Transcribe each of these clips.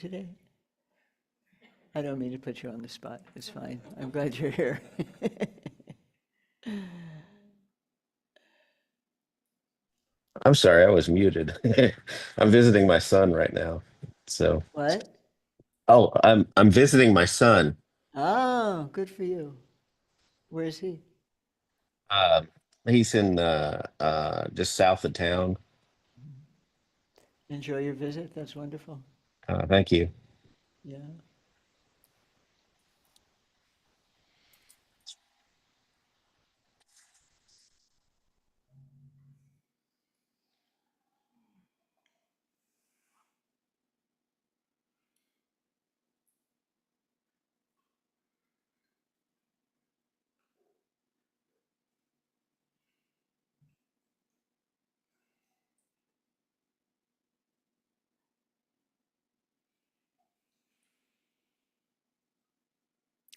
today? I don't mean to put you on the spot. It's fine. I'm glad you're here. I'm sorry, I was muted. I'm visiting my son right now. So, What? I'm visiting my son. Oh, good for you. Where is he? Uh, he's in just south of town. Enjoy your visit. That's wonderful. Thank you. Yeah.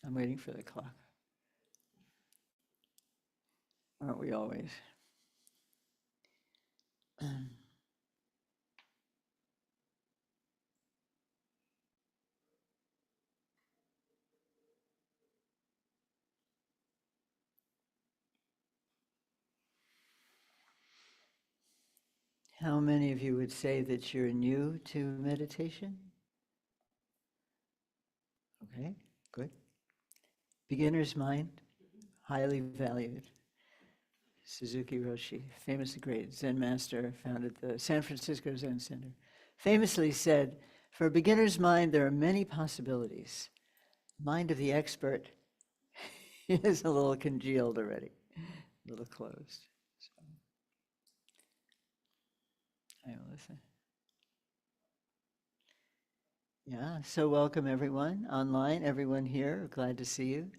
I'm waiting for the clock. Aren't we always? How many of you would say that you're new to meditation? Okay, good. Beginner's mind, highly valued. Suzuki Roshi, famous great Zen master, founded the San Francisco Zen Center, famously said, "For a beginner's mind, there are many possibilities. Mind of the expert is a little congealed already, a little closed." So, hi, Melissa. Yeah, so welcome everyone online, everyone here. Glad to see you.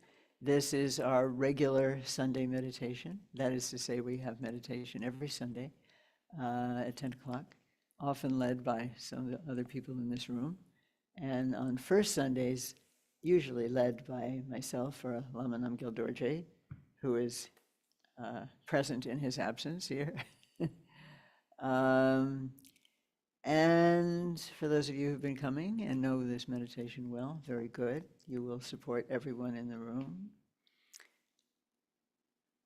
This is our regular Sunday meditation. That is to say, we have meditation every Sunday at 10 o'clock, often led by some of the other people in this room. And on first Sundays, usually led by myself or Lama Namgyal Dorje, who is present in his absence here. um, and for those of you who've been coming and know this meditation well, very good. You will support everyone in the room.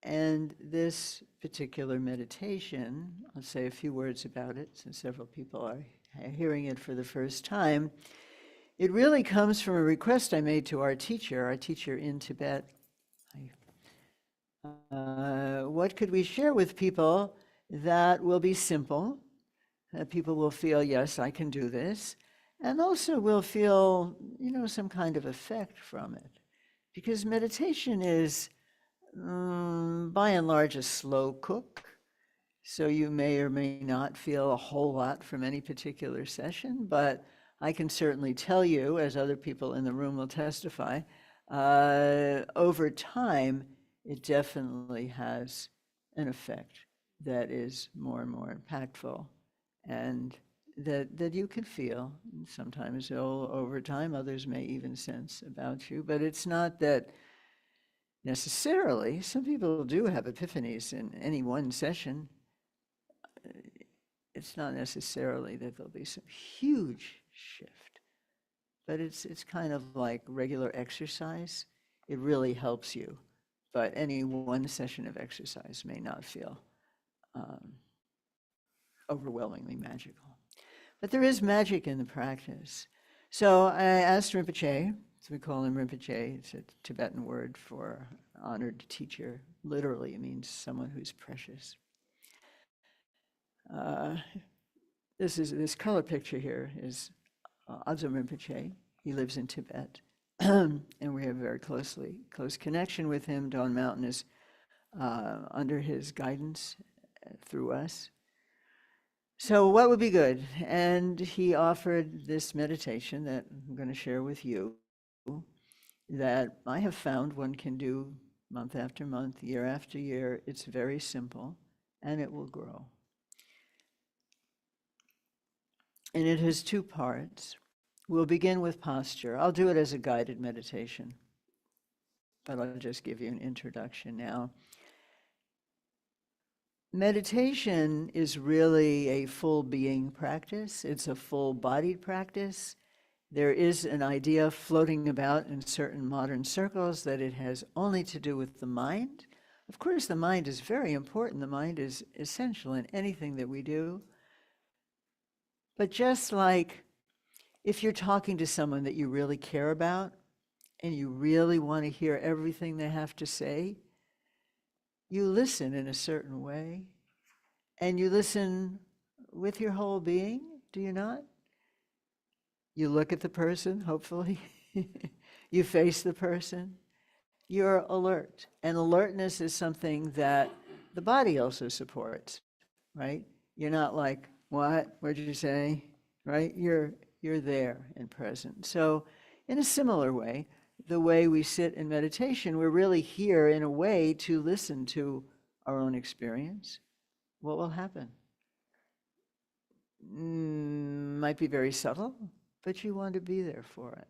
And this particular meditation, I'll say a few words about it since several people are hearing it for the first time. It really comes from a request I made to our teacher in Tibet. What could we share with people that will be simple, that people will feel, yes, I can do this, and also will feel, some kind of effect from it. Because meditation is, by and large, a slow cook. So you may or may not feel a whole lot from any particular session, but I can certainly tell you, as other people in the room will testify, over time, it definitely has an effect that is more and more impactful and that you can feel. Sometimes over time, others may even sense about you, but it's not that necessarily. Some people do have epiphanies in any one session. It's not necessarily that there'll be some huge shift, but it's kind of like regular exercise. It really helps you, but any one session of exercise may not feel um, overwhelmingly magical. But there is magic in the practice. So I asked Rinpoche, so we call him Rinpoche, it's a Tibetan word for honored teacher. Literally, it means someone who's precious. Uh, this color picture here is Adzom Rinpoche. He lives in Tibet, and we have a very close connection with him. Dawn Mountain is under his guidance through us. So what would be good? And he offered this meditation that I'm going to share with you that I have found one can do month after month, year after year. It's very simple, and it will grow. And it has two parts. We'll begin with posture. I'll do it as a guided meditation, but I'll just give you an introduction now. Meditation is really a full being practice. It's a full bodied practice. There is an idea floating about in certain modern circles that it has only to do with the mind. Of course, the mind is very important. The mind is essential in anything that we do. But just like if you're talking to someone that you really care about and you really want to hear everything they have to say, you listen in a certain way, and you listen with your whole being, do you not? You look at the person, hopefully. You face the person. You're alert. And alertness is something that the body also supports, right? You're not like, what? What did you say? Right? You're there and present. So in a similar way, the way we sit in meditation, we're really here in a way to listen to our own experience. What will happen? Might be very subtle, but you want to be there for it.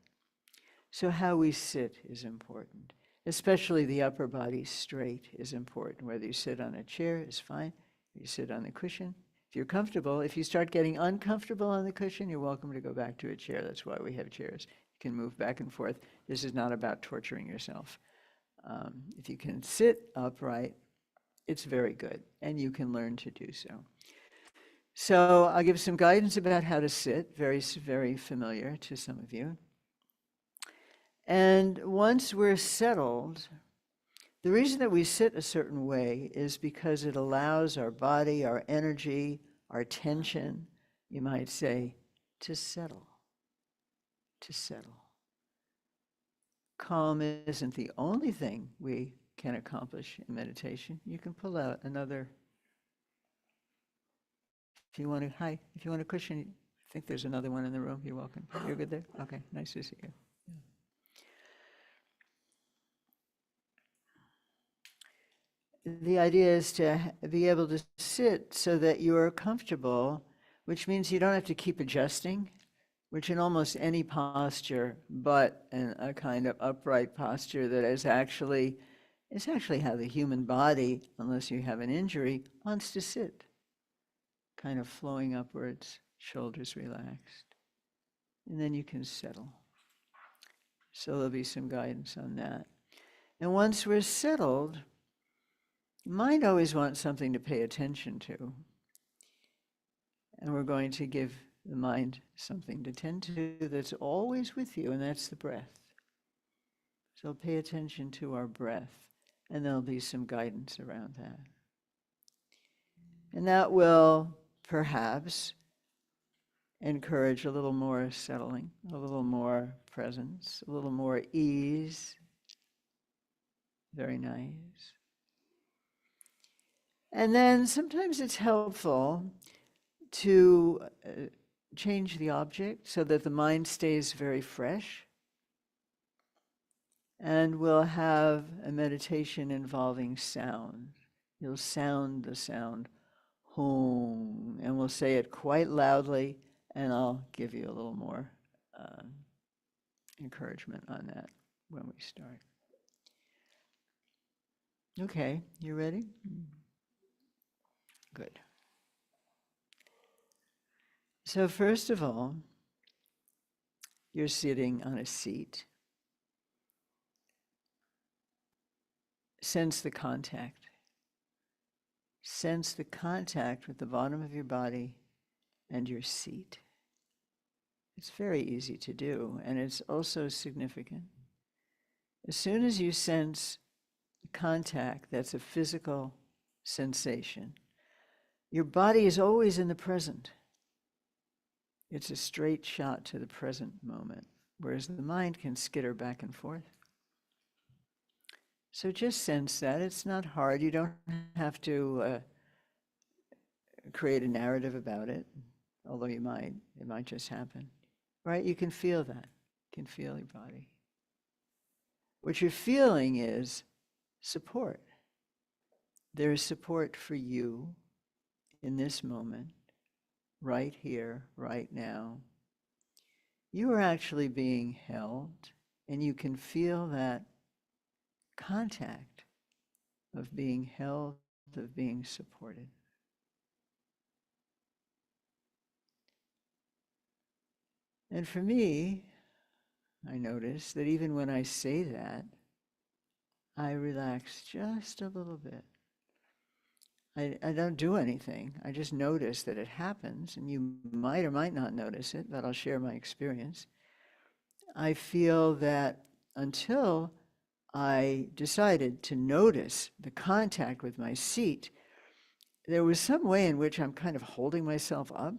So how we sit is important, especially the upper body straight is important. Whether you sit on a chair is fine, you sit on the cushion. If you're comfortable, if you start getting uncomfortable on the cushion, you're welcome to go back to a chair. That's why we have chairs. You can move back and forth. This is not about torturing yourself. If you can sit upright, it's very good, and you can learn to do so. So I'll give some guidance about how to sit, very, very familiar to some of you. And once we're settled, the reason that we sit a certain way is because it allows our body, our energy, our tension, you might say, to settle, to settle. Calm isn't the only thing we can accomplish in meditation. You can pull out another, if you want a cushion, I think there's another one in the room, you're welcome. You're good there? Okay, nice to see you. The idea is to be able to sit so that you're comfortable, which means you don't have to keep adjusting, which in almost any posture, but in a kind of upright posture that is actually how the human body, unless you have an injury, wants to sit. Kind of flowing upwards, shoulders relaxed. And then you can settle. So there'll be some guidance on that. And once we're settled, mind always wants something to pay attention to. And we're going to give the mind something to tend to that's always with you, and that's the breath. So pay attention to our breath, and there'll be some guidance around that. And that will perhaps encourage a little more settling, a little more presence, a little more ease. Very nice. And then sometimes it's helpful to change the object so that the mind stays very fresh. And we'll have a meditation involving sound. You'll sound the sound, home, and we'll say it quite loudly, and I'll give you a little more encouragement on that when we start. Okay, you ready? Good. So first of all, you're sitting on a seat. Sense the contact. Sense the contact with the bottom of your body and your seat. It's very easy to do, and it's also significant. As soon as you sense contact, that's a physical sensation. Your body is always in the present. It's a straight shot to the present moment, whereas the mind can skitter back and forth. So just sense that. It's not hard. You don't have to create a narrative about it, although you might. It might just happen. Right? You can feel that. You can feel your body. What you're feeling is support. There is support for you in this moment, right here, right now. You are actually being held, and you can feel that contact of being held, of being supported. And for me, I notice that even when I say that, I relax just a little bit. I don't do anything. I just notice that it happens, and you might or might not notice it, but I'll share my experience. I feel that until I decided to notice the contact with my seat, there was some way in which I'm kind of holding myself up,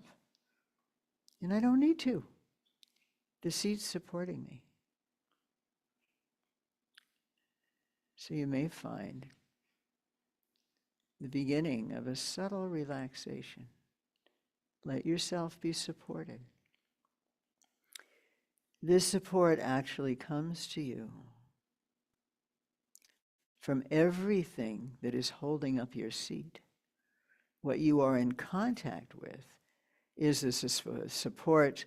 and I don't need to. The seat's supporting me. So you may find the beginning of a subtle relaxation. Let yourself be supported. This support actually comes to you from everything that is holding up your seat. What you are in contact with is this support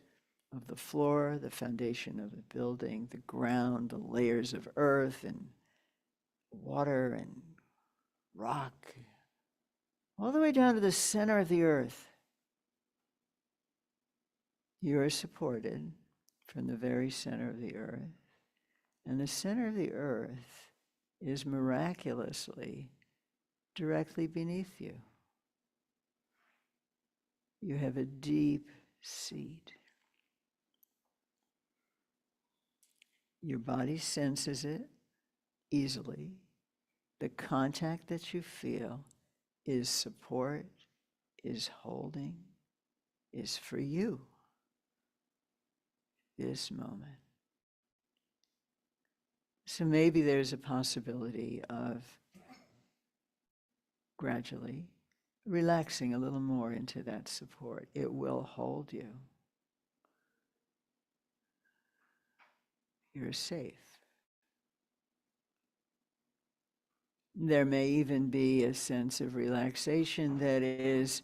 of the floor, the foundation of the building, the ground, the layers of earth and water and rock, all the way down to the center of the earth. You are supported from the very center of the earth. And the center of the earth is miraculously directly beneath you. You have a deep seat. Your body senses it easily. The contact that you feel is support, is holding, is for you this moment. So maybe there's a possibility of gradually relaxing a little more into that support. It will hold you. You're safe. There may even be a sense of relaxation that is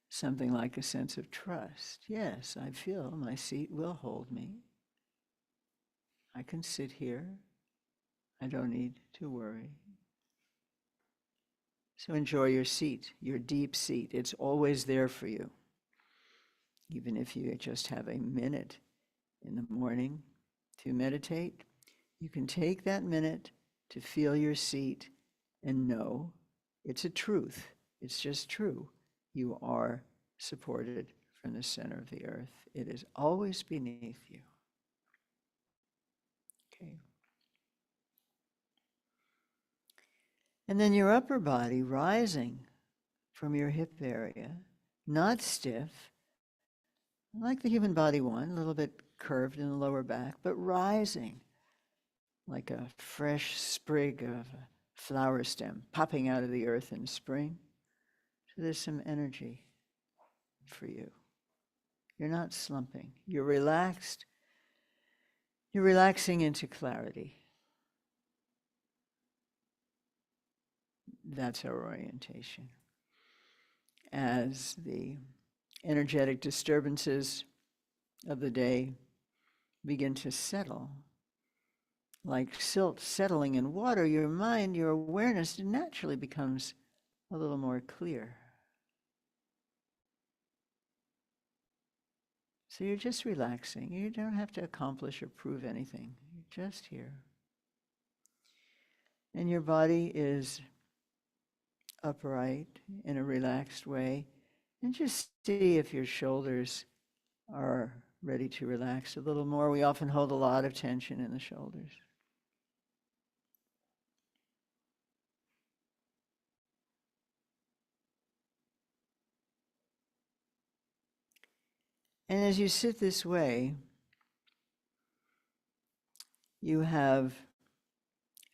something like a sense of trust. Yes, I feel my seat will hold me. I can sit here. I don't need to worry. So enjoy your seat, your deep seat. It's always there for you. Even if you just have a minute in the morning to meditate, you can take that minute to feel your seat and know it's a truth. It's just true. You are supported from the center of the earth. It is always beneath you. Okay. And then your upper body rising from your hip area, not stiff, like the human body one, a little bit curved in the lower back, but rising like a fresh sprig of a flower stem popping out of the earth in spring. So there's some energy for you. You're not slumping. You're relaxed. You're relaxing into clarity. That's our orientation. As the energetic disturbances of the day begin to settle, like silt settling in water, your mind, your awareness naturally becomes a little more clear. So you're just relaxing. You don't have to accomplish or prove anything. You're just here. And your body is upright in a relaxed way. And just see if your shoulders are ready to relax a little more. We often hold a lot of tension in the shoulders. And as you sit this way, you have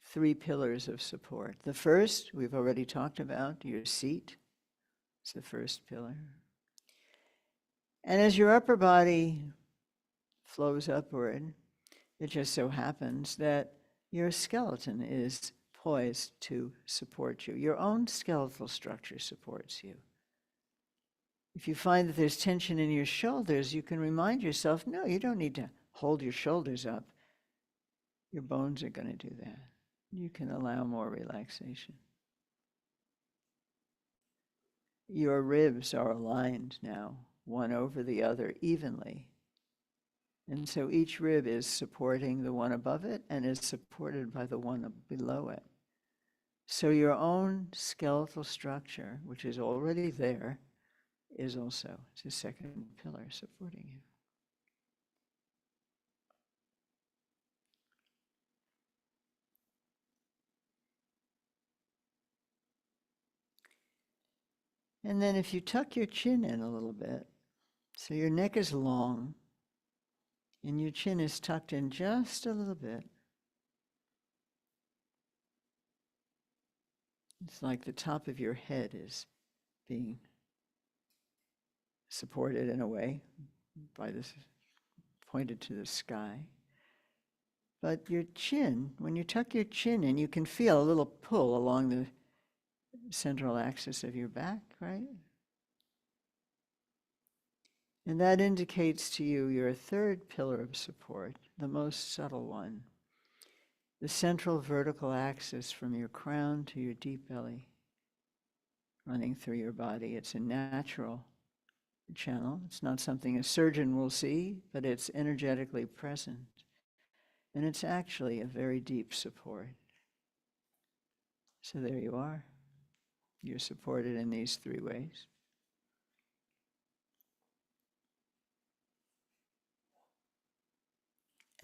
3 pillars of support. The first, we've already talked about, your seat. It's the first pillar. And as your upper body flows upward, it just so happens that your skeleton is poised to support you. Your own skeletal structure supports you. If you find that there's tension in your shoulders, you can remind yourself, no, you don't need to hold your shoulders up. Your bones are going to do that. You can allow more relaxation. Your ribs are aligned now, one over the other evenly. And so each rib is supporting the one above it and is supported by the one below it. So your own skeletal structure, which is already there, is also the second pillar supporting you. And then if you tuck your chin in a little bit, so your neck is long and your chin is tucked in just a little bit. It's like the top of your head is being supported in a way by this, pointed to the sky. But your chin, when you tuck your chin in, you can feel a little pull along the central axis of your back, right? And that indicates to you your third pillar of support, the most subtle one, the central vertical axis from your crown to your deep belly, running through your body. It's a natural channel. It's not something a surgeon will see, but it's energetically present. And it's actually a very deep support. So there you are. You're supported in these three ways.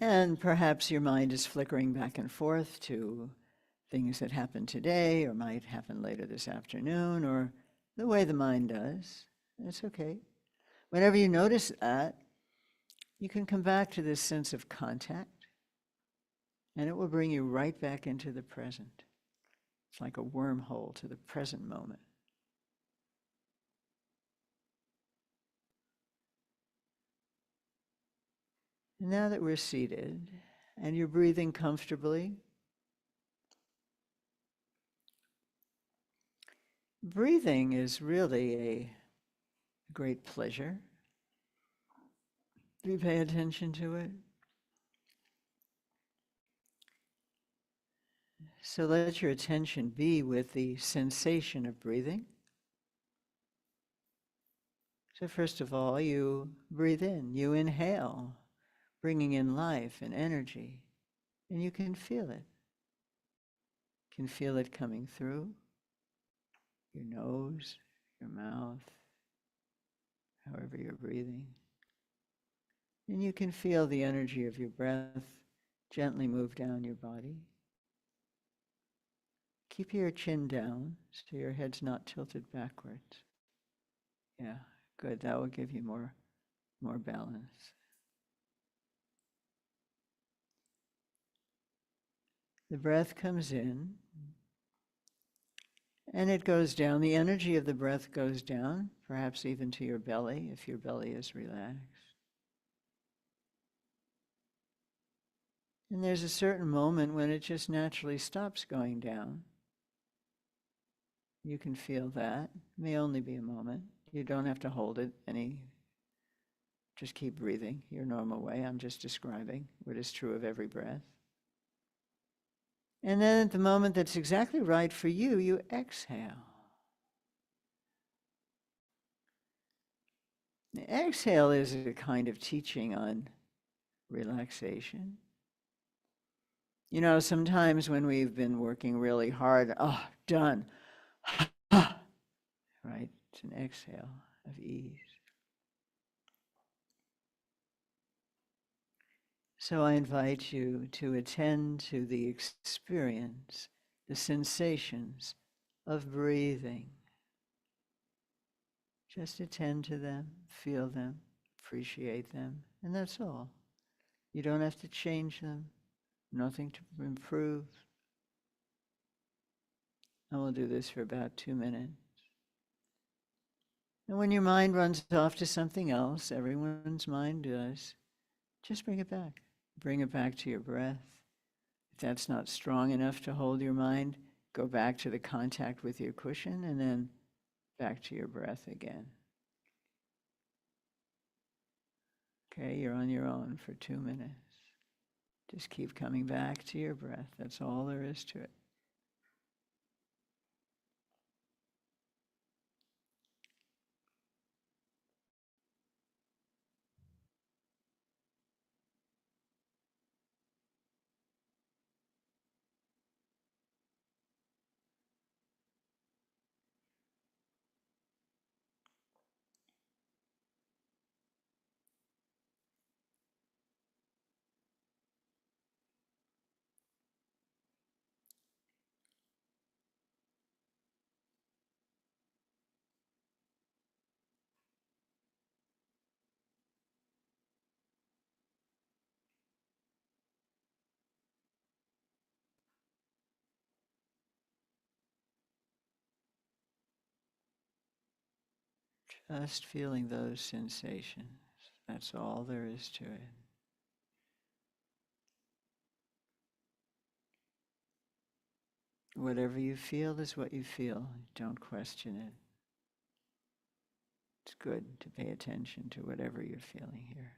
And perhaps your mind is flickering back and forth to things that happened today or might happen later this afternoon, or the way the mind does. It's okay. Whenever you notice that, you can come back to this sense of contact, and it will bring you right back into the present. It's like a wormhole to the present moment. And now that we're seated and you're breathing comfortably, breathing is really a great pleasure. Do you pay attention to it? So let your attention be with the sensation of breathing. So first of all, you breathe in, you inhale, bringing in life and energy, and you can feel it. You can feel it coming through your nose, your mouth, however you're breathing. And you can feel the energy of your breath gently move down your body. Keep your chin down so your head's not tilted backwards. Yeah, good. That will give you more balance. The breath comes in and it goes down. The energy of the breath goes down, perhaps even to your belly if your belly is relaxed. And there's a certain moment when it just naturally stops going down. You can feel that. It may only be a moment. You don't have to hold it any. Just keep breathing your normal way. I'm just describing what is true of every breath. And then at the moment that's exactly right for you, you exhale. The exhale is a kind of teaching on relaxation. You know, sometimes when we've been working really hard, done, right? It's an exhale of ease. So I invite you to attend to the experience, the sensations of breathing. Just attend to them, feel them, appreciate them, and that's all. You don't have to change them, nothing to improve. And we'll do this for about 2 minutes. And when your mind runs off to something else, everyone's mind does, just bring it back. Bring it back to your breath. If that's not strong enough to hold your mind, go back to the contact with your cushion and then back to your breath again. Okay, you're on your own for 2 minutes. Just keep coming back to your breath. That's all there is to it. Just feeling those sensations. That's all there is to it. Whatever you feel is what you feel. Don't question it. It's good to pay attention to whatever you're feeling here.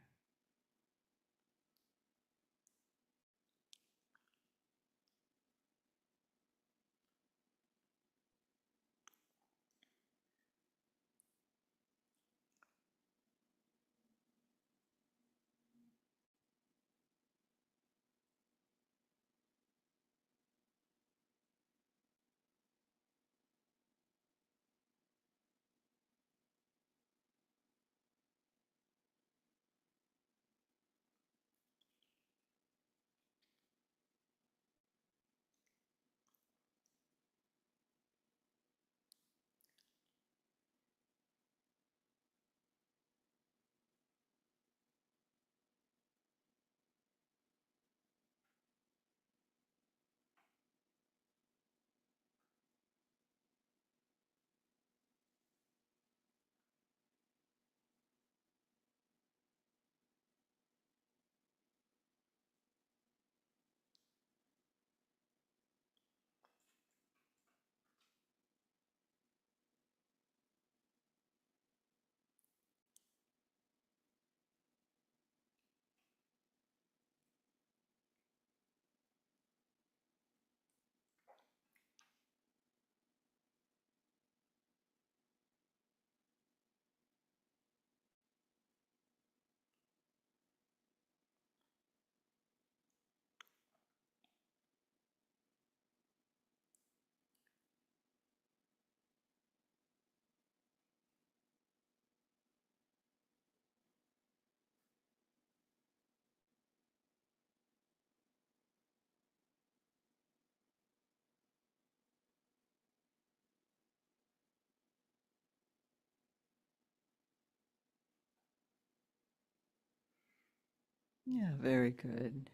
Yeah, very good.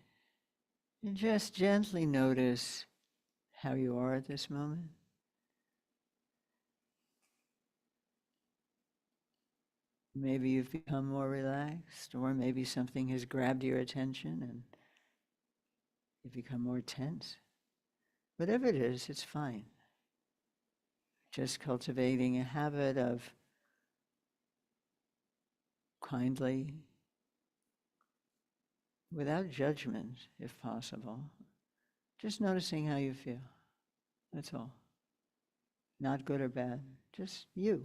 And just gently notice how you are at this moment. Maybe you've become more relaxed, or maybe something has grabbed your attention and you've become more tense. Whatever it is, it's fine. Just cultivating a habit of kindly, without judgment, if possible, just noticing how you feel. That's all. Not good or bad, just you,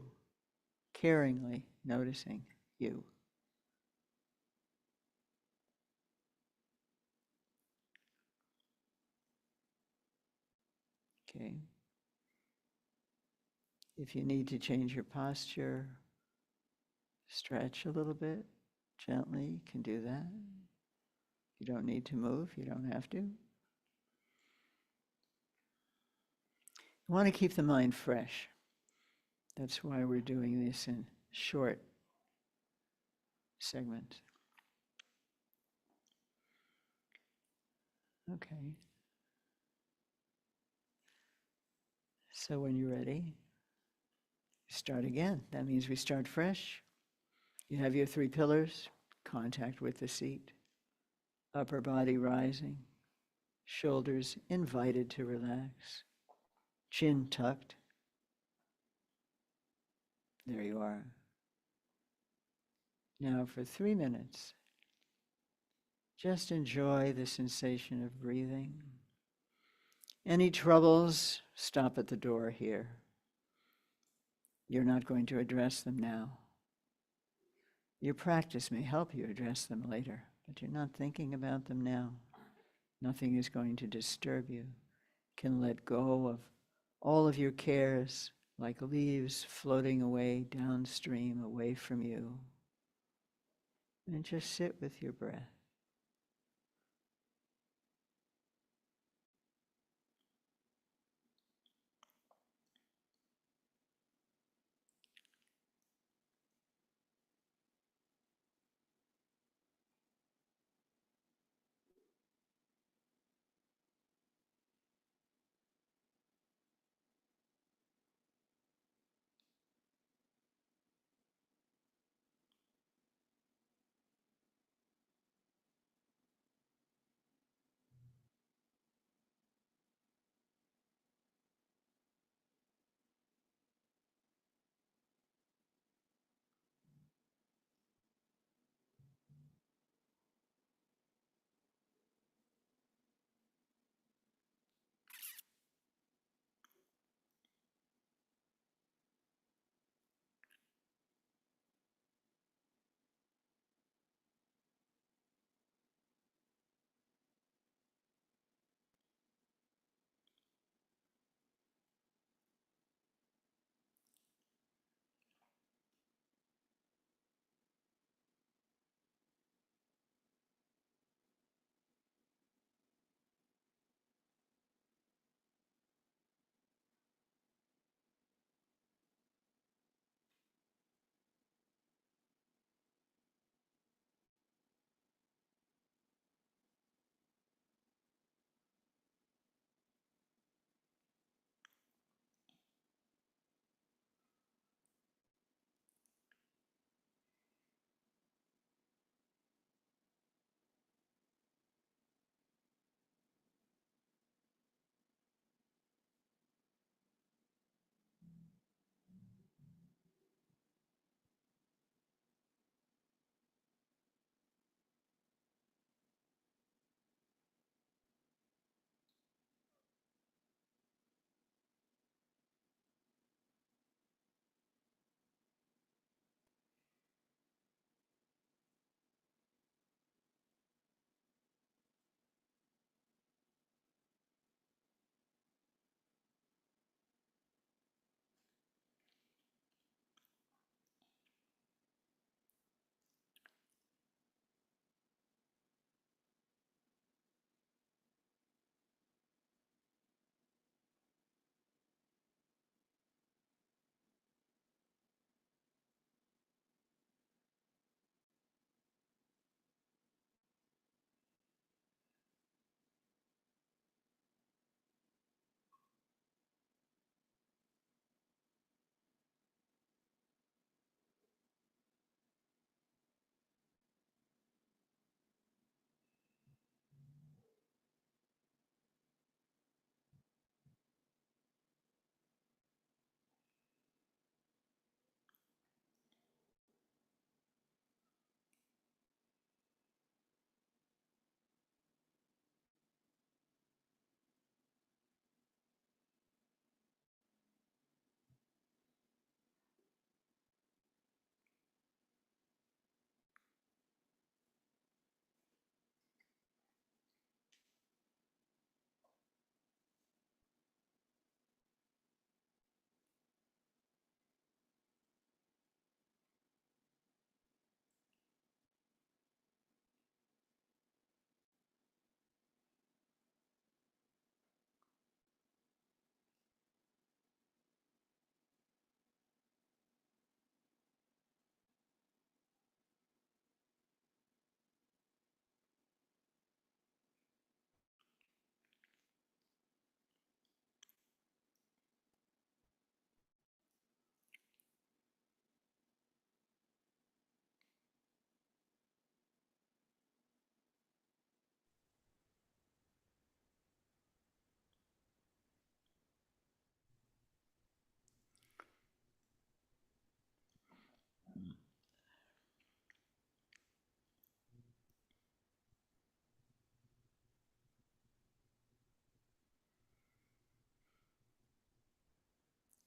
caringly noticing you. Okay. If you need to change your posture, stretch a little bit gently, you can do that. You don't need to move, you don't have to. You want to keep the mind fresh. That's why we're doing this in short segments. Okay. So when you're ready, start again. That means we start fresh. You have your 3 pillars, contact with the seat, upper body rising, shoulders invited to relax, chin tucked. There you are. Now for 3 minutes, just enjoy the sensation of breathing. Any troubles, stop at the door here. You're not going to address them now. Your practice may help you address them later, but you're not thinking about them now. Nothing is going to disturb you. You can let go of all of your cares like leaves floating away downstream, away from you. And just sit with your breath.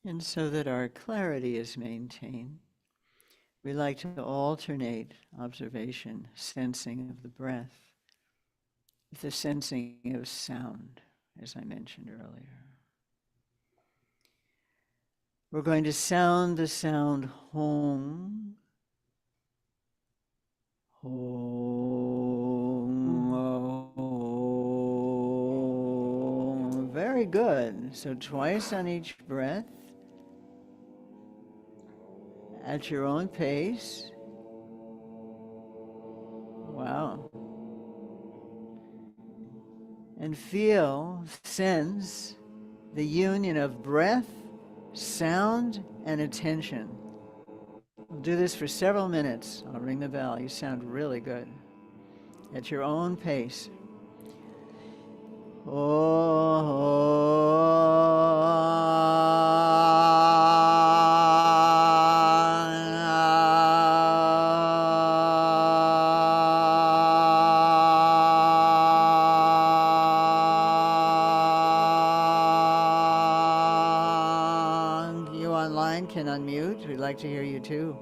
And so that our clarity is maintained, we like to alternate observation, sensing of the breath, with the sensing of sound, as I mentioned earlier. We're going to sound the sound hong. Hong. Hong. Very good. So twice on each breath, at your own pace. Wow. And feel, sense the union of breath, sound, and attention. We'll do this for several minutes. I'll ring the bell. You sound really good. At your own pace. You online can unmute. We'd like to hear you too.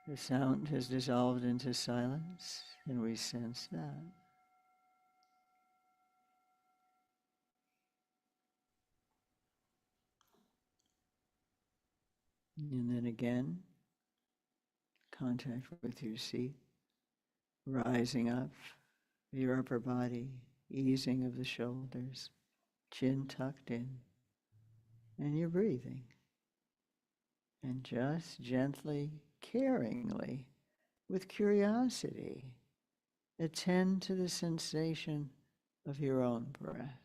The sound has dissolved into silence, and we sense that. And then again, contact with your seat, rising up, your upper body, easing of the shoulders, chin tucked in, and you're breathing. And just gently, caringly, with curiosity, attend to the sensation of your own breath.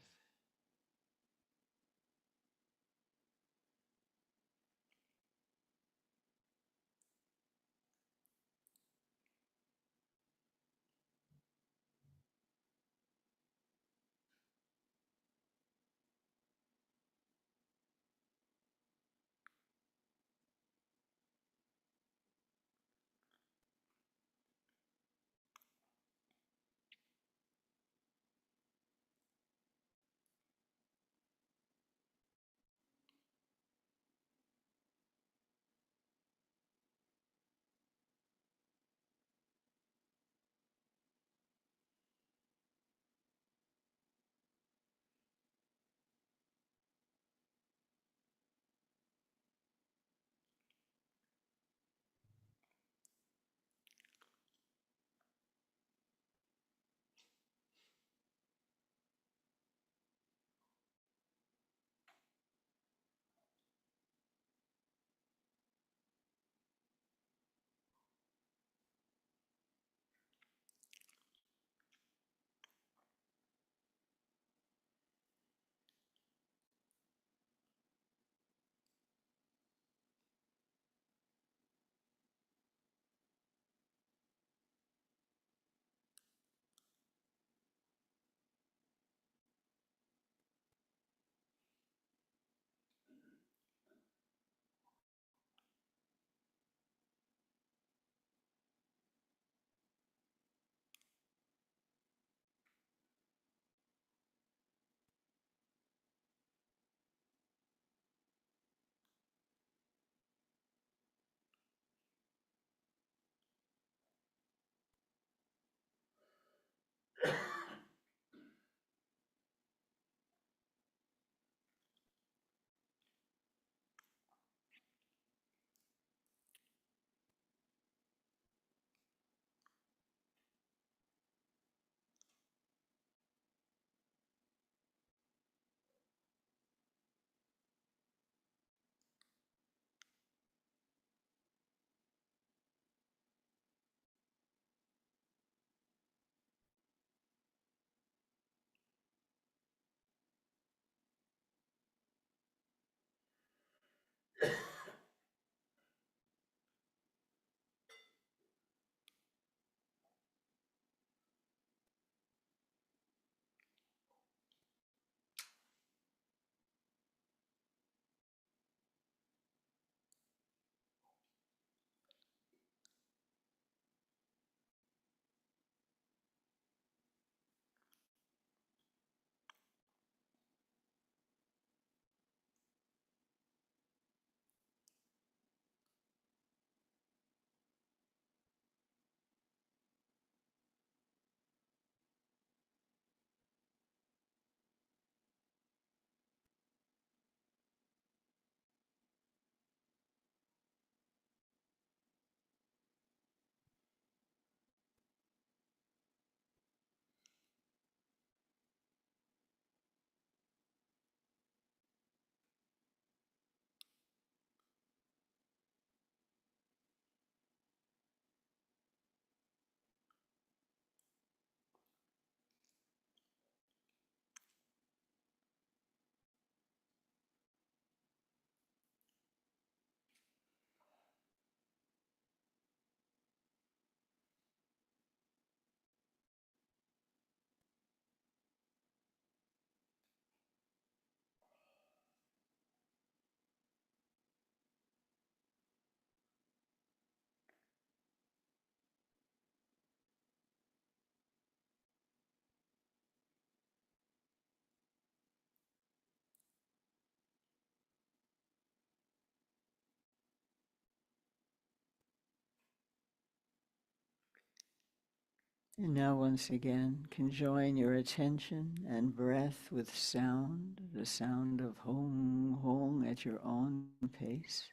And now once again, conjoin your attention and breath with sound, the sound of hong hong at your own pace.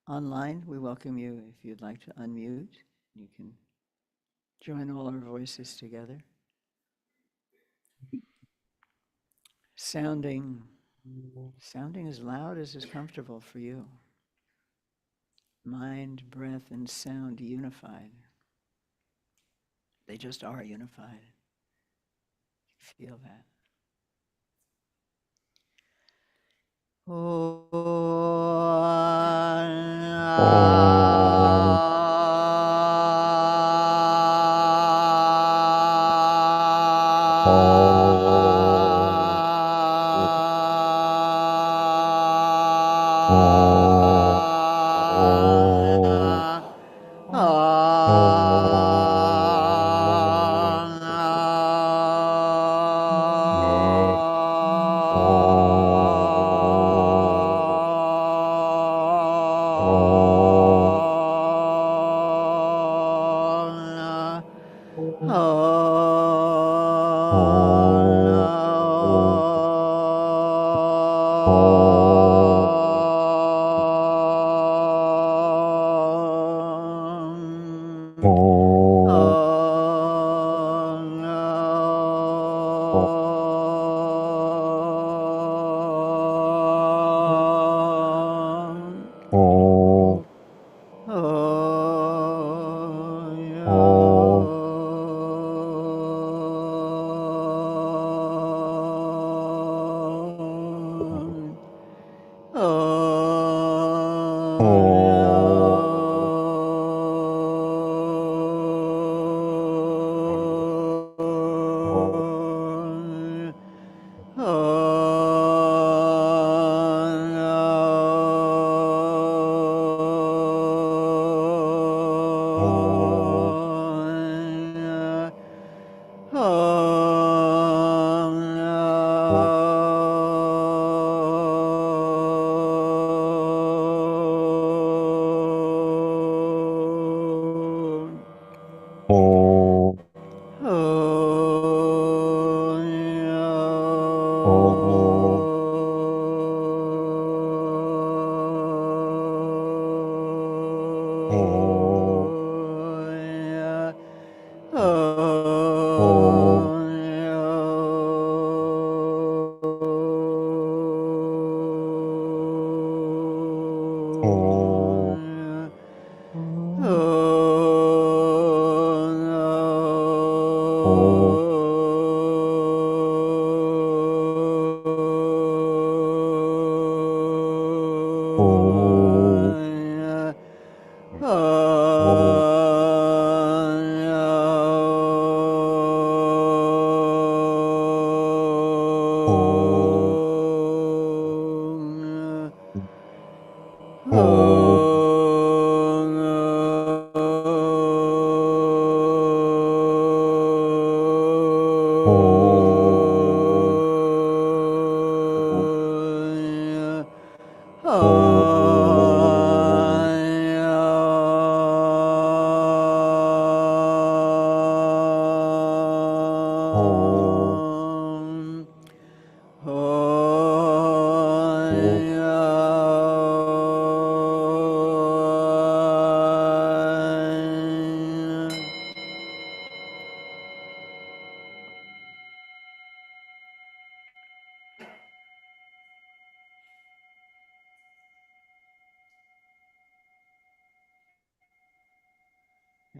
Online, we welcome you if you'd like to unmute. You can join all our voices together. Sounding as loud as is comfortable for you. Mind, breath, and sound unified. They just are unified. Feel that.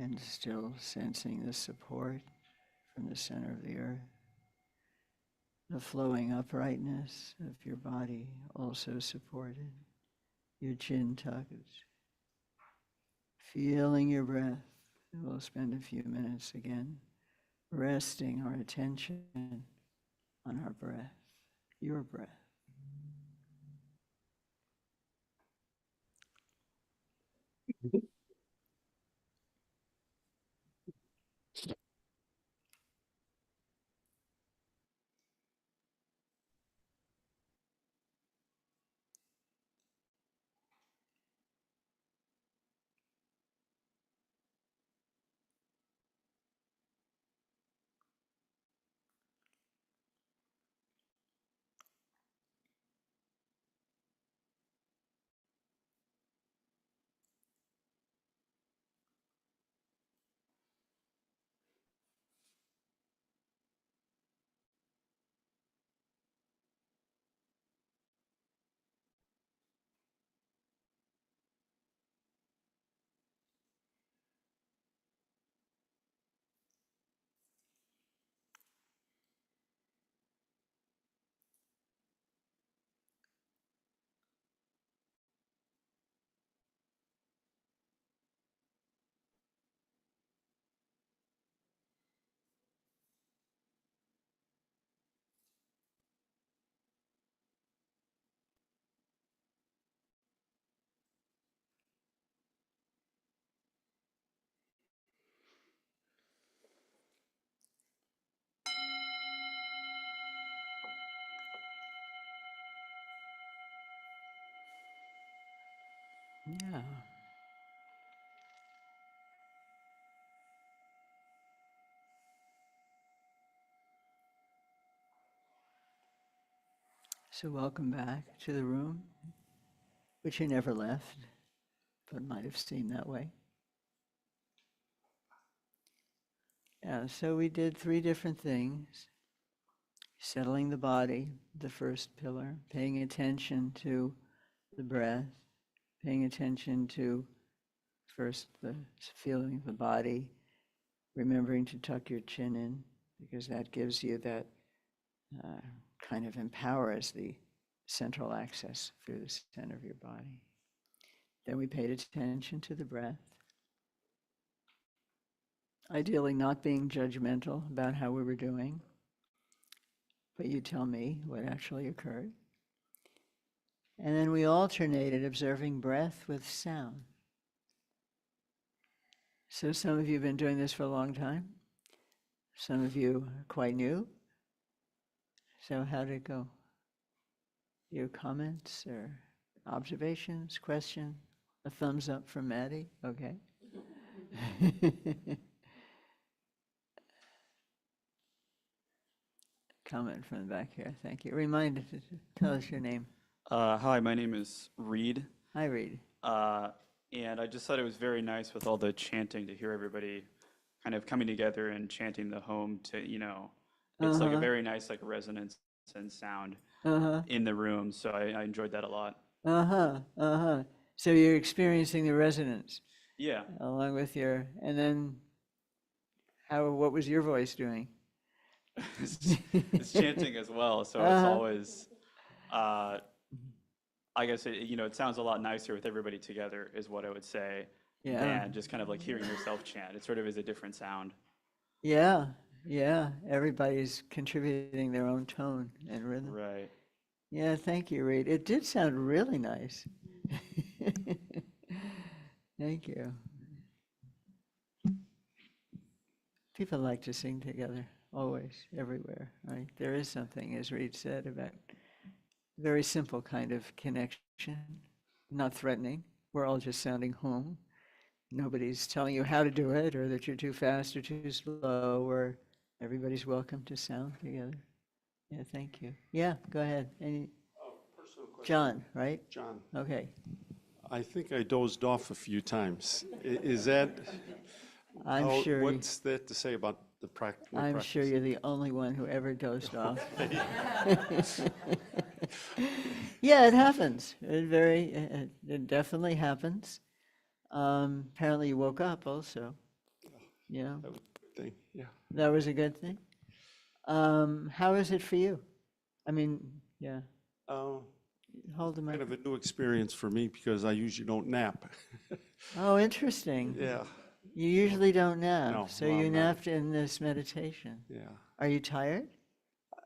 And still sensing the support from the center of the earth, the flowing uprightness of your body also supported, your chin tucked, feeling your breath. We'll spend a few minutes again resting our attention on our breath, your breath. Yeah. So welcome back to the room, which you never left, but might have seemed that way. Yeah, so we did 3 different things. Settling the body, the first pillar, paying attention to the breath, paying attention to first the feeling of the body, remembering to tuck your chin in, because that gives you that kind of empowers the central access through the center of your body. Then we paid attention to the breath, ideally not being judgmental about how we were doing, but you tell me what actually occurred. And then we alternated observing breath with sound. So some of you have been doing this for a long time. Some of you are quite new. So how did it go? Your comments or observations, question? A thumbs up from Maddie? Okay. Comment from the back here. Thank you. Remind us, tell us your name. Hi, my name is Reed, Hi, Reed. and I just thought it was very nice with all the chanting to hear everybody kind of coming together and chanting the home to, it's like a very nice like resonance and sound in the room. So I enjoyed that a lot. So you're experiencing the resonance Yeah, along with your, and then what was your voice doing? it's chanting as well. So it's always, I guess it sounds a lot nicer with everybody together, is what I would say, than just kind of like hearing yourself chant. It sort of is a different sound. Yeah, everybody's contributing their own tone and rhythm. Right. Yeah, thank you, Reed. It did sound really nice. Thank you. People like to sing together, always, everywhere, right? There is something, as Reed said, about very simple kind of connection, not threatening. We're all just sounding home. Nobody's telling you how to do it or that you're too fast or too slow, or everybody's welcome to sound together. Yeah, thank you. Yeah, go ahead. Personal question. John, right? John, Okay. I think I dozed off a few times. Is that, I'm sure. what's that to say about the practice? I'm sure you're the only one who ever dozed off. Yeah, it happens. It definitely happens. Apparently you woke up also. Yeah, That was a good thing, yeah. that was a good thing. How is it for you? I mean, yeah, hold the Kind mic. of a new experience for me because I usually don't nap. Oh, interesting. Yeah, You usually don't nap, No, so well, you I'm not. napped in this meditation. yeah. Are you tired?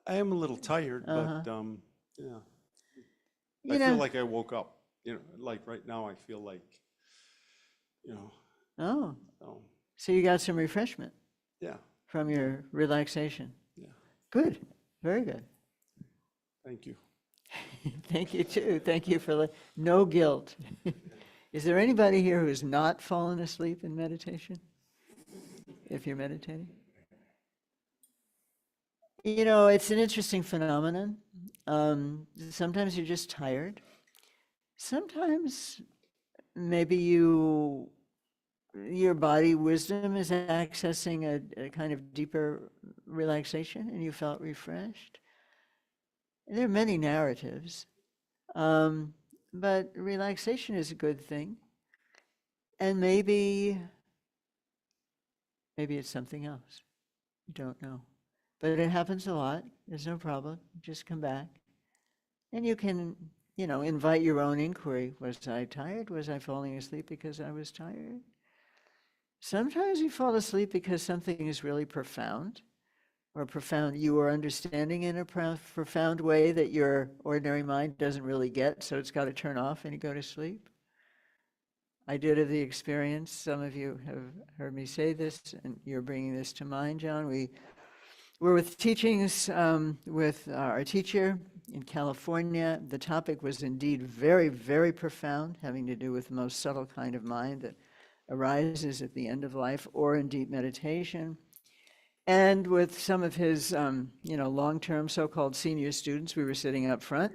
I am a little tired, but, yeah. I You feel know, like I woke up, like right now I feel like, oh, oh, so you got some refreshment yeah, from your relaxation. yeah. Good, very good. Thank you. Thank you too. Thank you for no guilt. Is there anybody here who has not fallen asleep in meditation? If you're meditating? It's an interesting phenomenon. Sometimes you're just tired. Sometimes maybe your body wisdom is accessing a kind of deeper relaxation and you felt refreshed. There are many narratives, but relaxation is a good thing. And maybe it's something else. You don't know. But it happens a lot. There's no problem. Just come back. And you can, invite your own inquiry. Was I tired? Was I falling asleep because I was tired? Sometimes you fall asleep because something is really profound, or you are understanding in a profound way that your ordinary mind doesn't really get, so it's got to turn off and you go to sleep. I did have the experience, some of you have heard me say this, and you're bringing this to mind, John. We were with teachings with our teacher in California. The topic was indeed very, very profound, having to do with the most subtle kind of mind that arises at the end of life or in deep meditation. And with some of his, long-term so-called senior students, we were sitting up front,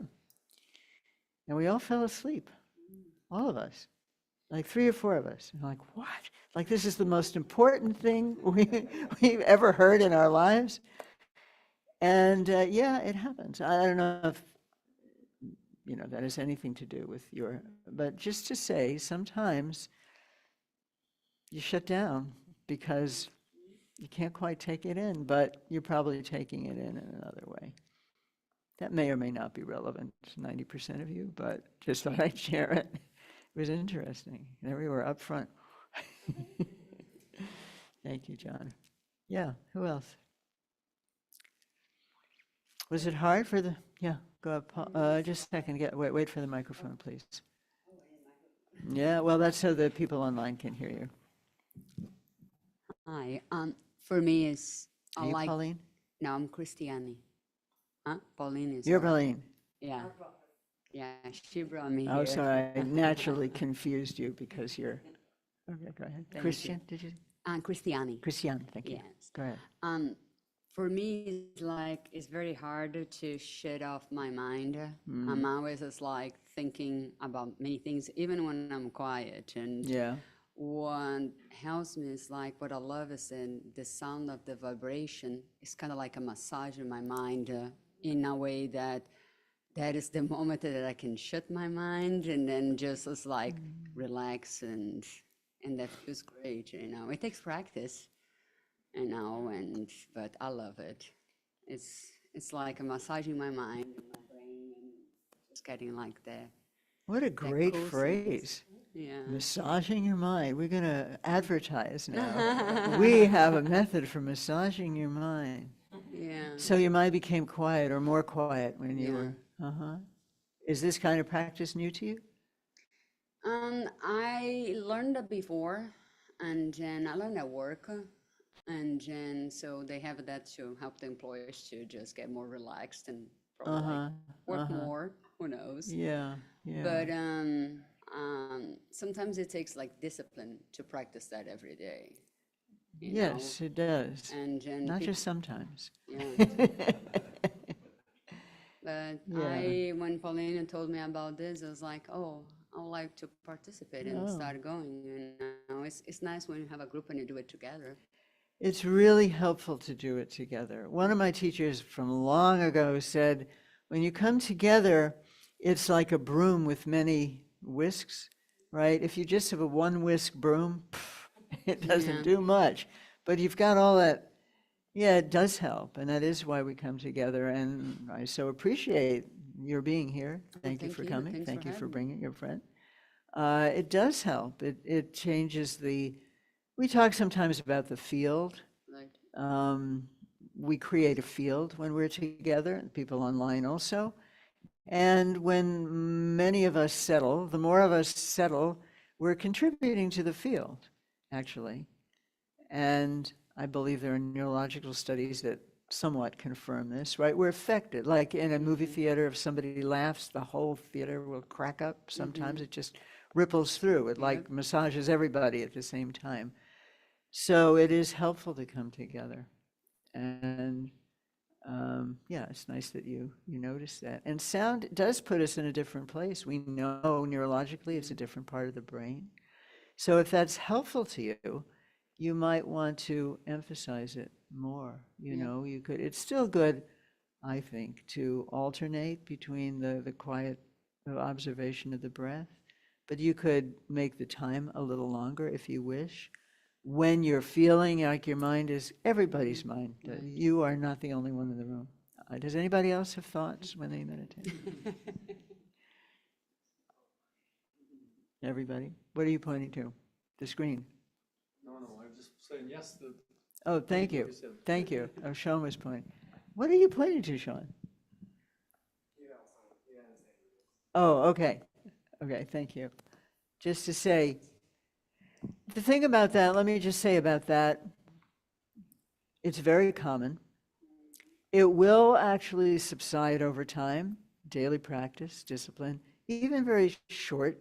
and we all fell asleep, all of us, like 3 or 4 of us. And like, what? Like this is the most important thing we've ever heard in our lives? And yeah, it happens. I don't know if, that has anything to do with but just to say, sometimes you shut down because you can't quite take it in, but you're probably taking it in another way. That may or may not be relevant to 90% of you, but just thought I'd share it. It was interesting. There we were up front. Thank you, John. Yeah, who else? Was it hard for yeah, go up, Paul. Just a second, wait for the microphone, please. Yeah, well, that's so the people online can hear you. Hi. For me, I Are you like. Pauline? No, I'm Christiane. Huh? Pauline is. You're Pauline. Yeah. Yeah, she brought me Oh, here. sorry, I naturally confused you because you're, okay, go ahead. Thank Christian, did you? Christiane. Christian, thank you. Yes. Go ahead. For me, it's very hard to shut off my mind. I'm always just like thinking about many things, even when I'm quiet. And Yeah. what helps me is like what I love is the sound of the vibration. It's kind of like a massage in my mind in a way that is the moment that I can shut my mind and then just like relax and that feels great. It takes practice. But I love it. It's like a massaging my mind and my brain and just getting like that. What a great cool phrase. Yeah. Massaging your mind. We're going to advertise now. We have a method for massaging your mind. Yeah. So your mind became quiet or more quiet when you Yeah. were, Is this kind of practice new to you? I learned that before, and then I learned at work, and then so they have that to help the employers to just get more relaxed and probably work more. Who knows? Yeah, yeah. But sometimes it takes like discipline to practice that every day. Yes, it does. And Not just sometimes. Yeah. But Yeah. when Paulina told me about this, I was like, oh, I would like to participate and start going. And it's nice when you have a group and you do it together. It's really helpful to do it together. One of my teachers from long ago said, when you come together, it's like a broom with many whisks, right? If you just have a one whisk broom, it doesn't do much. But you've got all that, it does help. And that is why we come together. And I so appreciate your being here. Thank you for coming. Thanks Thank for you for having me. bringing your friend. It does help. It changes we talk sometimes about the field. Right. We create a field when we're together, people online also. And when many of us settle, the more of us settle, we're contributing to the field, actually. And I believe there are neurological studies that somewhat confirm this, right? We're affected. Like in a movie theater, if somebody laughs, the whole theater will crack up. Sometimes it just ripples through. It like massages everybody at the same time. So it is helpful to come together. And it's nice that you notice that. And sound does put us in a different place. We know neurologically it's a different part of the brain. So if that's helpful to you, you might want to emphasize it more. You could, it's still good, I think, to alternate between the quiet observation of the breath, but you could make the time a little longer if you wish. When you're feeling like your mind is everybody's mind, you are not the only one in the room. Does anybody else have thoughts when they meditate? Everybody? What are you pointing to? The screen. No, I'm just saying yes. Oh, thank you. Thank you. Oh, Sean was pointing. What are you pointing to, Sean? Oh, okay. Okay, thank you. Just to say, the thing about that, let me just say about that, it's very common. It will actually subside over time. daily practice, discipline, even very short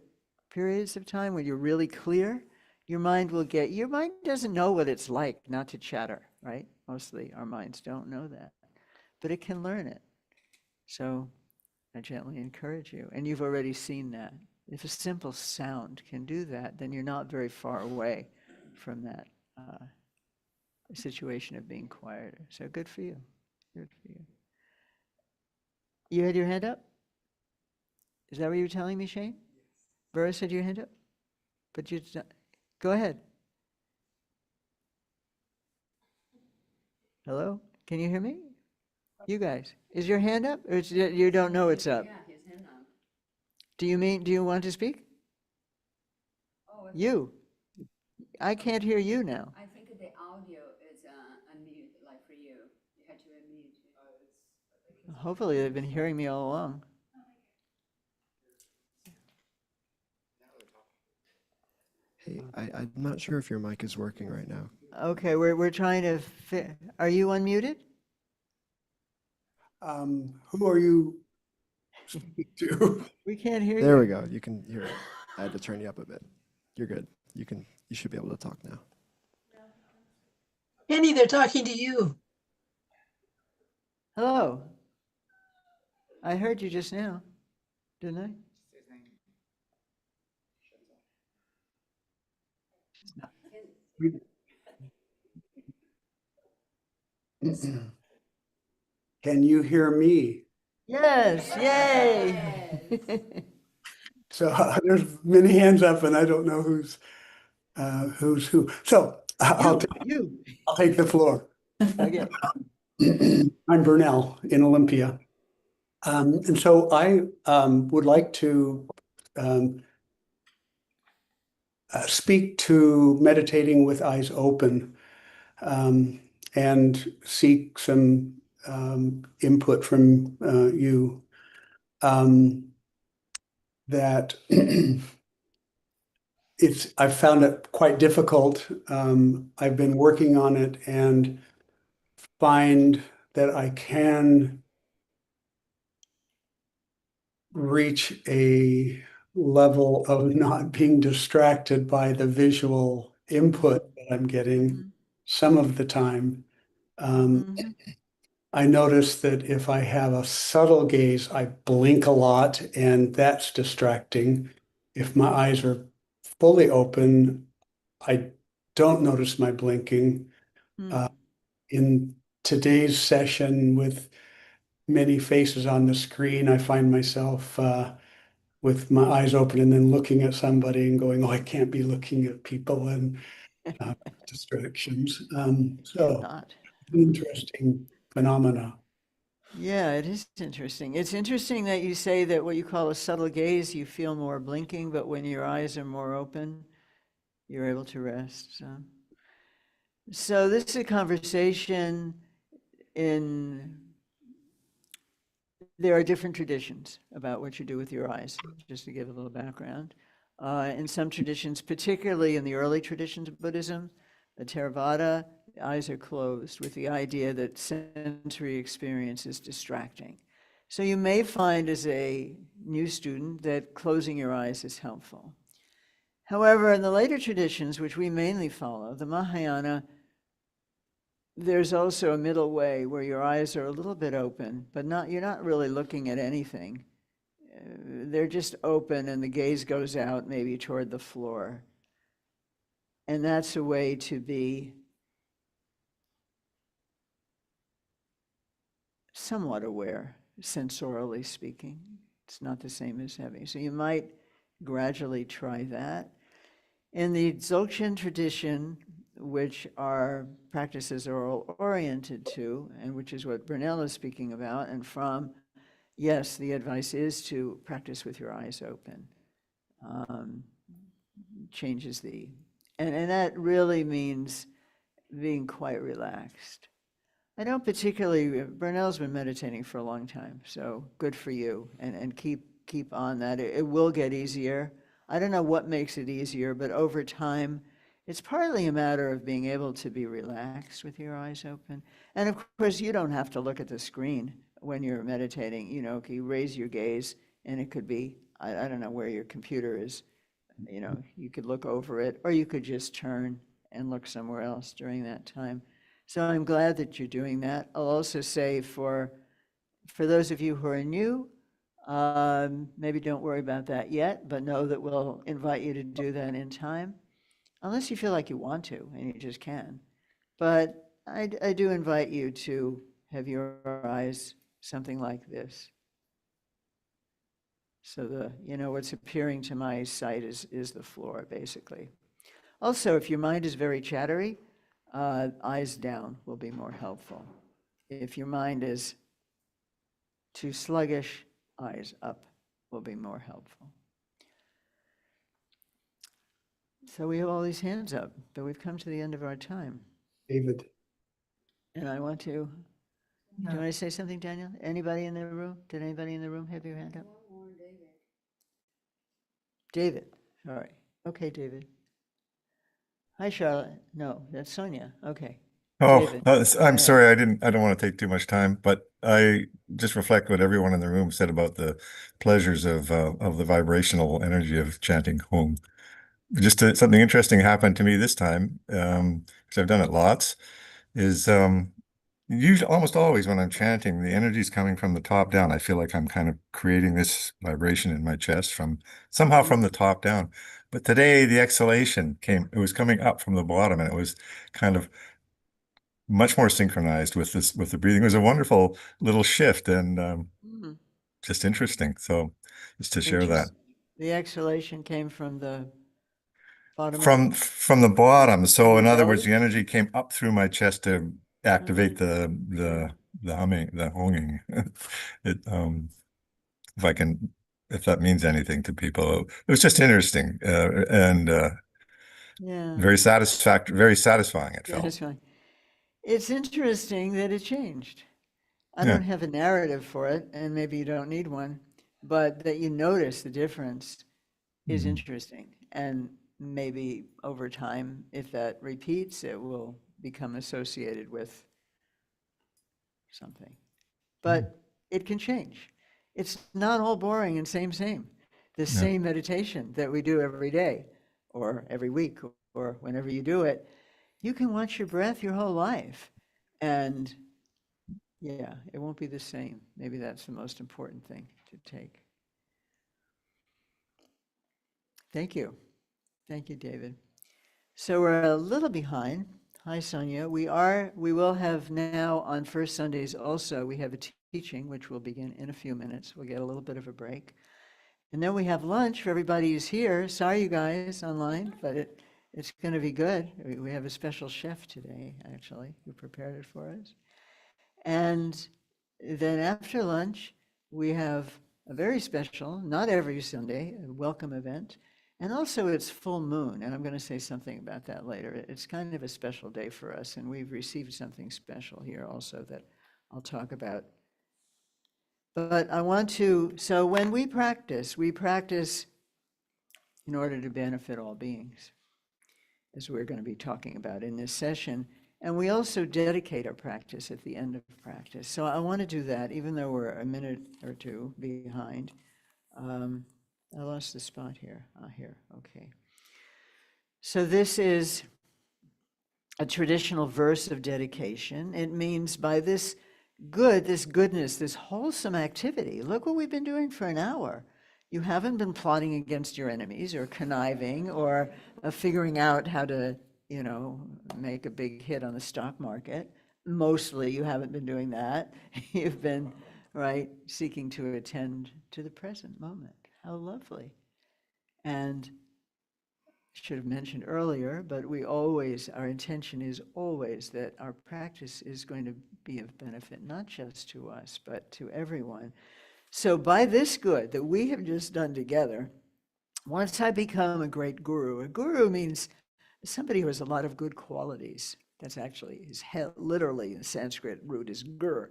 periods of time when you're really clear, your mind doesn't know what it's like not to chatter, right? Mostly our minds don't know that, but it can learn it. So I gently encourage you, and you've already seen that. If a simple sound can do that, then you're not very far away from that situation of being quieter. So good for you. Good for you. You had your hand up? Is that what you were telling me, Shane? Vera said your hand up? But you, go ahead. Hello? Can you hear me? You guys, is your hand up? Or you don't know it's up? Yeah, his hand up. Do you want to speak? Oh, You. I can't hear you now. I think the audio is unmute, like for you. You had to unmute. Hopefully they've been hearing me all along. Hey, I'm not sure if your mic is working right now. Okay, we're trying to are you unmuted? Who are you speaking to? We can't hear There you. we go. You can hear it. I had to turn you up a bit. You're good. You should be able to talk now. Penny, they're talking to you. Hello. I heard you just now, didn't I? Can you hear me? Yes, yay. So there's many hands up, and I don't know who's who. So I'll take the floor. Okay. I'm Burnell in Olympia, and so I would like to speak to meditating with eyes open, and seek some input from you. That I've found it quite difficult. I've been working on it and find that I can reach a level of not being distracted by the visual input that I'm getting some of the time. I notice that if I have a subtle gaze, I blink a lot, and that's distracting. If my eyes are fully open, I don't notice my blinking. In today's session with many faces on the screen, I find myself with my eyes open and then looking at somebody and going, oh, I can't be looking at people, and distractions. So Not. interesting phenomena. Yeah, it is interesting. It's interesting that you say that what you call a subtle gaze, you feel more blinking, but when your eyes are more open, you're able to rest. So this is a conversation there are different traditions about what you do with your eyes, just to give a little background. In some traditions, particularly in the early traditions of Buddhism, the Theravada, the eyes are closed with the idea that sensory experience is distracting. So you may find as a new student that closing your eyes is helpful. However, in the later traditions, which we mainly follow, the Mahayana, there's also a middle way where your eyes are a little bit open, but you're not really looking at anything. They're just open and the gaze goes out maybe toward the floor. And that's a way to be somewhat aware, sensorially speaking. It's not the same as having. So you might gradually try that. In the Dzogchen tradition, which our practices are all oriented to, and which is what Burnell is speaking about, and from, yes, the advice is to practice with your eyes open. Changes and that really means being quite relaxed. I don't particularly, Burnell's been meditating for a long time, so good for you, and keep on that. It will get easier. I don't know what makes it easier, but over time, it's partly a matter of being able to be relaxed with your eyes open. And of course, you don't have to look at the screen when you're meditating. You raise your gaze, and it could be, I don't know where your computer is. You could look over it, or you could just turn and look somewhere else during that time. So I'm glad that you're doing that. I'll also say for those of you who are new, maybe don't worry about that yet, but know that we'll invite you to do that in time, unless you feel like you want to, and you just can. But I do invite you to have your eyes something like this. So what's appearing to my sight is the floor, basically. Also, if your mind is very chattery, eyes down will be more helpful. If your mind is too sluggish, eyes up will be more helpful. So we have all these hands up, but we've come to the end of our time. David. And I want to, do you want to say something, Daniel? Anybody in the room? Did anybody in the room have your hand up? David, all right. Okay, David. Hi, Charlotte. No, that's Sonia. Okay. Oh, David, I'm go ahead. sorry. I don't want to take too much time, but I just reflect what everyone in the room said about the pleasures of the vibrational energy of chanting Hum. Just something interesting happened to me this time, because I've done it lots, is usually almost always when I'm chanting, the energy is coming from the top down. I feel like I'm kind of creating this vibration in my chest somehow from the top down. But today the exhalation it was coming up from the bottom, and it was kind of much more synchronized with the breathing. It was a wonderful little shift, and Mhm. just interesting. So just to share that. The exhalation came from the bottom From the bottom. So From in the other words, belly? the energy came up through my chest to activate the humming, the honging. It if that means anything to people. It was just interesting, and Yeah, very satisfying, it yeah, felt. that's fine. It's interesting that it changed. I Yeah. don't have a narrative for it, and maybe you don't need one, but that you notice the difference is Mhm. interesting. And maybe over time, if that repeats, it will become associated with something. But it can change. It's not all boring and same. The Yeah. same meditation that we do every day or every week or whenever you do it, you can watch your breath your whole life. And yeah, it won't be the same. Maybe that's the most important thing to take. Thank you. Thank you, David. So we're a little behind. Hi, Sonia. We will have now on first Sundays also, we have a teaching, which will begin in a few minutes. We'll get a little bit of a break. And then we have lunch for everybody who's here. Sorry, you guys online, but it's going to be good. We have a special chef today, actually, who prepared it for us. And then after lunch, we have a very special, not every Sunday, a welcome event. And also it's full moon, and I'm going to say something about that later. It's kind of a special day for us, and we've received something special here also that I'll talk about. But I want to, so when we practice in order to benefit all beings, as we're going to be talking about in this session. And we also dedicate our practice at the end of practice. So I want to do that, even though we're a minute or two behind. I lost the spot here. Here, okay. So this is a traditional verse of dedication. It means by this goodness, this wholesome activity, look what we've been doing for an hour. You haven't been plotting against your enemies or conniving or figuring out how to, make a big hit on the stock market. Mostly you haven't been doing that. You've been, right, seeking to attend to the present moment. How lovely. And should have mentioned earlier, but our intention is always that our practice is going to be of benefit, not just to us, but to everyone. So by this good that we have just done together, once I become a great guru, a guru means somebody who has a lot of good qualities. That's actually literally in Sanskrit root is gur,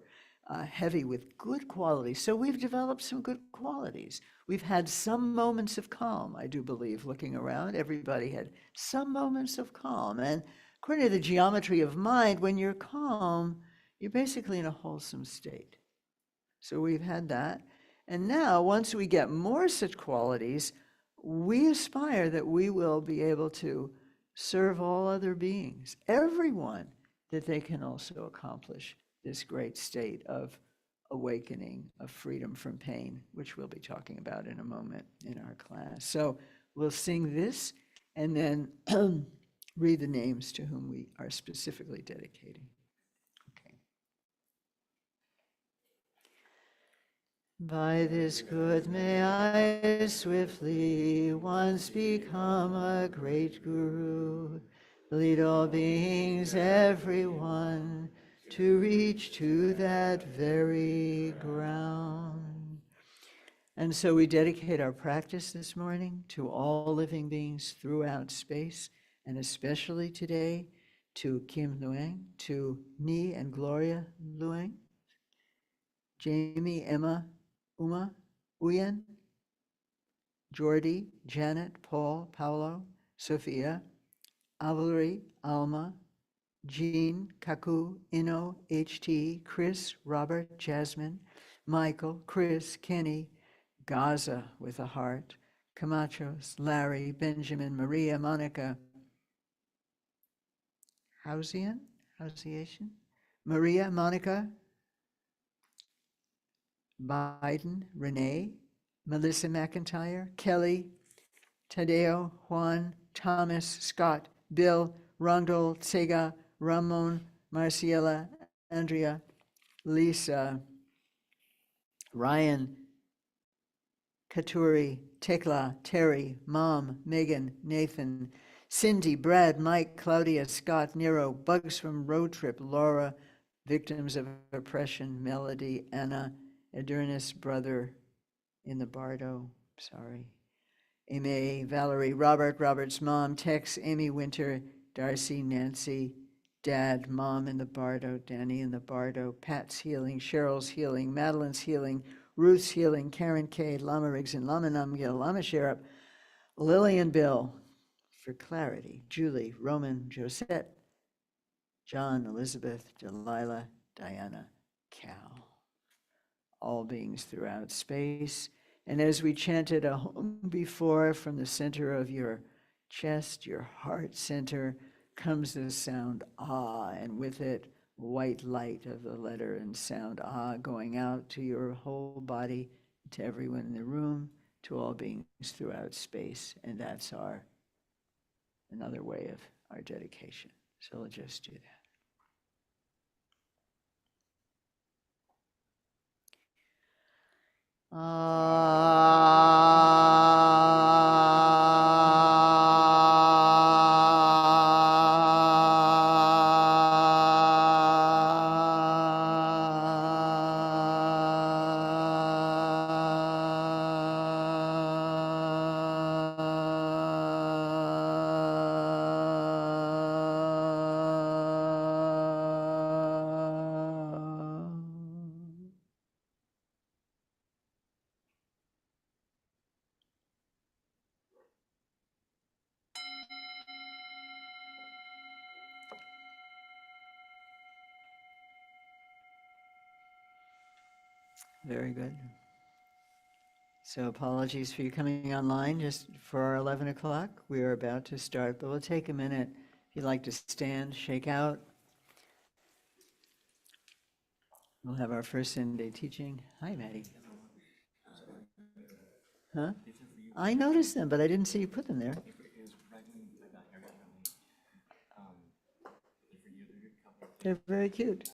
heavy with good qualities. So we've developed some good qualities. We've had some moments of calm, I do believe, looking around. Everybody had some moments of calm. And according to the geometry of mind, when you're calm, you're basically in a wholesome state. So we've had that. And now, once we get more such qualities, we aspire that we will be able to serve all other beings, everyone, that they can also accomplish this great state of awakening, of freedom from pain, which we'll be talking about in a moment in our class. So we'll sing this and then read the names to whom we are specifically dedicating. Okay. By this good may I swiftly once become a great guru, lead all beings, everyone, to reach to that very ground. And so we dedicate our practice this morning to all living beings throughout space, and especially today to Kim Luang, to Ni and Gloria Luang, Jamie, Emma, Uma, Uyen, Jordi, Janet, Paul, Paolo, Sophia, Avalori, Alma, Jean, Kaku, Ino, HT, Chris, Robert, Jasmine, Michael, Chris, Kenny, Gaza with a heart, Camachos, Larry, Benjamin, Maria, Monica, Hausian, Maria, Monica, Biden, Renee, Melissa McIntyre, Kelly, Tadeo, Juan, Thomas, Scott, Bill, Rondol, Sega, Ramon, Marciela, Andrea, Lisa, Ryan, Katuri, Tekla, Terry, Mom, Megan, Nathan, Cindy, Brad, Mike, Claudia, Scott, Nero, Bugs from Road Trip, Laura, Victims of Oppression, Melody, Anna, Edurnis, Brother in the Bardo, sorry, Amy, Valerie, Robert, Robert's mom, Tex, Amy Winter, Darcy, Nancy, Dad, Mom in the Bardo, Danny in the Bardo, Pat's healing, Cheryl's healing, Madeline's healing, Ruth's healing, Karen K, Lama Rigzin, Lama Namgyal, Lama Sherab, Lily and Bill, for clarity, Julie, Roman, Josette, John, Elizabeth, Delilah, Diana, Cal, all beings throughout space. And as we chanted a home before, from the center of your chest, your heart center, comes the sound ah, and with it, white light of the letter and sound ah going out to your whole body, to everyone in the room, to all beings throughout space. And that's another way of our dedication. So we'll just do that. Very good. So apologies for you coming online just for our 11 o'clock. We are about to start, but we'll take a minute. If you'd like to stand, shake out. We'll have our first Sunday teaching. Hi, Maddie. Huh? I noticed them, but I didn't see you put them there. They're very cute.